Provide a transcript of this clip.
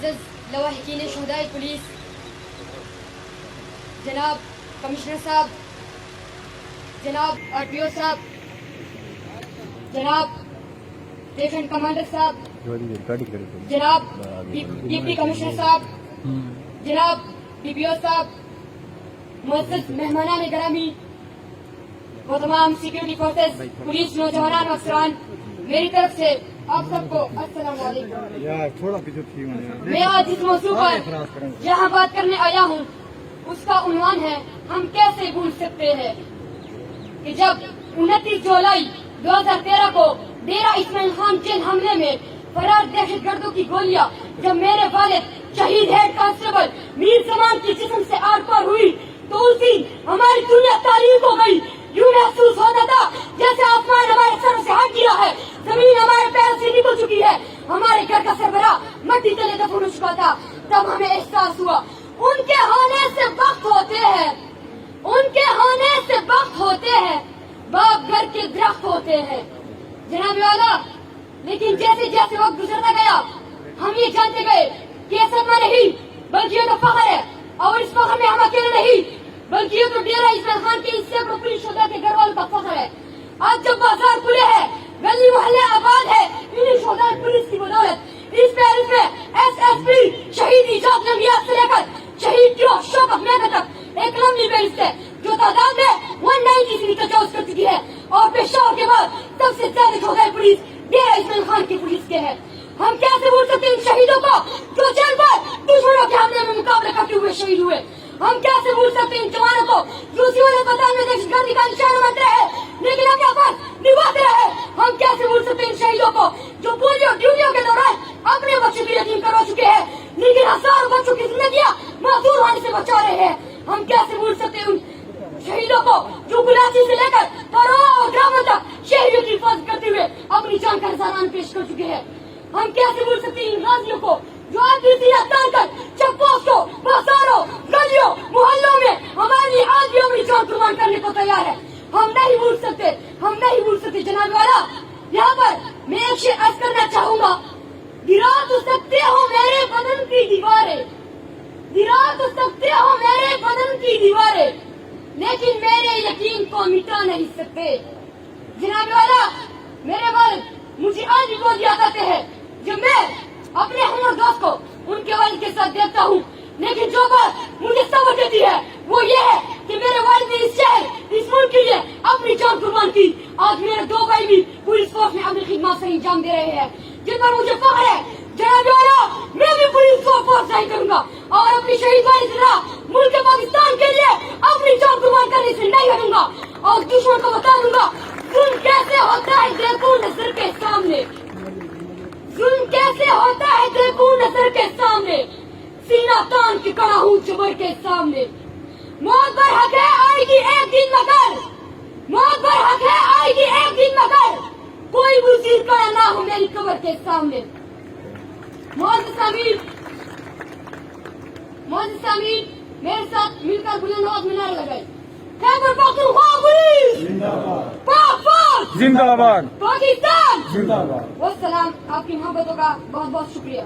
لواحقین شہدائے پولیس، جناب کمشنر صاحب، جناب RPO صاحب، جناب لیفٹیننٹ کمانڈر صاحب، جناب ڈپٹی کمشنر صاحب، جناب DPO صاحب، معزز مہمانان گرامی و تمام سیکورٹی فورسز، پولیس نوجوانان و افسران، میری طرف سے آپ سب کو السلام علیکم۔ میں آج اس موضوع پر یہاں بات کرنے آیا ہوں، اس کا عنوان ہے ہم کیسے بھول سکتے ہیں کہ جب 29 جولائی 2013 کو ڈیرہ اسماعیل خان جیل حملے میں فرار دہشت گردوں کی گولیاں جب میرے والد شہید ہیڈ کانسٹیبل میر زمان کی جسم سے آر پار ہوئی تو اس دن ہماری دنیا تاریخ ہو گئی۔ یوں محسوس ہوتا تھا جیسے آسمان ہمارے سروں سے ہٹ گیا ہے، زمین ہمارے پیروں سے نکل چکی ہے، ہمارے گھر کا سربراہ مٹی تلے دفن ہو چکا تھا۔ تب ہمیں احساس ہوا ان کے ہونے سے وقت ہوتے ہیں، ان کے ہونے سے وقت ہوتے ہیں، باپ گھر کے درخت ہوتے ہیں۔ جناب والا، لیکن جیسے جیسے وقت گزرتا گیا ہم یہ جانتے گئے کہ یہ صدمہ نہیں بلکہ یہ تو فخر ہے، اور اس فخر میں ہم اکیلے نہیں بلکہ یہ تو ڈیرہ اسماعیل خان کے اس سے پولیس شہدا کے گھر والوں کا فخر ہے۔ آج جب بازار کھلے ہیں، گلی محلے آباد ہے، انہیں شہدا پولیس کی بدولت۔ اس میں SSP شہید ایجاد نمیات سے لے کر شہید کی شوکت محنت تک ایک لمبی فہرست ہے جو تعداد میں 190 سے تجاوز کر چکی ہے، اور پشاور کے بعد سب سے زیادہ شہدا پولیس ڈیرہ اسماعیل خان کی پولیس کے ہے۔ ہم کیسے بھول سکتے ہیں ان شہیدوں کو جو جیل پر دشمنوں کے حملے میں مقابلہ کرتے ہوئے شہید ہوئے؟ ہم کیسے بھول سکتے ہیں ان جوانوں کو جو سول اسپتال میں دہشت گردی کا نشانہ بنتے رہے لیکن اپنا فرض نبھاتے رہے؟ ہم کیسے بھول سکتے ہیں ان شہیدوں کو جو پولیو ڈیوٹیوں کے دوران اپنے بچوں کی یتیم کروا چکے ہیں لیکن ہزاروں بچوں کی زندگیاں معذور ہونے سے بچا رہے ہیں؟ ہم کیسے بھول سکتے ہیں ان شہیدوں کو جو گلاچی سے لے کر پروا اور ڈراموں تک شہریوں کی حفاظت کرتے ہوئے اپنی جان کا نذرانہ پیش کر چکے ہیں؟ ہم کیسے بھول سکتے ہیں ان غازیوں کو جو آدمی سینہ تان کر چیک پوسٹوں، بازاروں، گلیوں، محلوں میں ہمارے لیے آج بھی اپنی جان قربان کرنے کو تیار ہے؟ ہم نہیں بھول سکتے، ہم نہیں بھول سکتے۔ جناب والا، یہاں پر میں ایک شعر عرض کرنا چاہوں گا، گرا تو سکتے ہو میرے بدن کی دیواریں، گرا تو سکتے ہو میرے بدن کی دیواریں، لیکن میرے یقین کو مٹا نہیں سکتے۔ جناب والا، میرے والد مجھے آج بھی بہت یاد آتے ہیں جب میں اپنے ہمر دوست کو ان کے والد کے ساتھ دیکھتا ہوں، لیکن جو بات مجھے سمجھ دیتی ہے وہ یہ ہے کہ میرے والد نے اس شہر، اس ملک کے لیے اپنی جان قربان کی۔ آج میرے 2 بھائی بھی پولیس فورس میں اپنی خدمات سے انجام دے رہے ہیں جن پر مجھے فخر ہے۔ جناب والا، میں بھی پولیس کو فورس نہیں کروں گا اور اپنی شہید والی طرح ملک پاکستان کے لیے اپنی جان قربان کرنے سے نہیں ہٹوں گا، اور دشمن کو بتا دوں گا ظلم کیسے ہوتا ہے دیکھو نظر کے سامنے، ظلم کیسے ہوتا ہے دیکھو نظر کے سامنے، سینہ تان کے کڑا ہوں جبر کے سامنے۔ موت پر حق ہے آئے گی ایک دن مگر، موت پر حق ہے آئے گی ایک دن مگر، کوئی وزیر کڑا نہ ہو میری قبر کے سامنے۔ معزز سامعین، میرے ساتھ مل کر بلند آواز میں نعرے لگائیں، خیبر پختونخوا پولیس پاک فوج زندہ باد، پاکستان زندہ باد۔ والسلام، آپ کی محبتوں کا بہت بہت شکریہ۔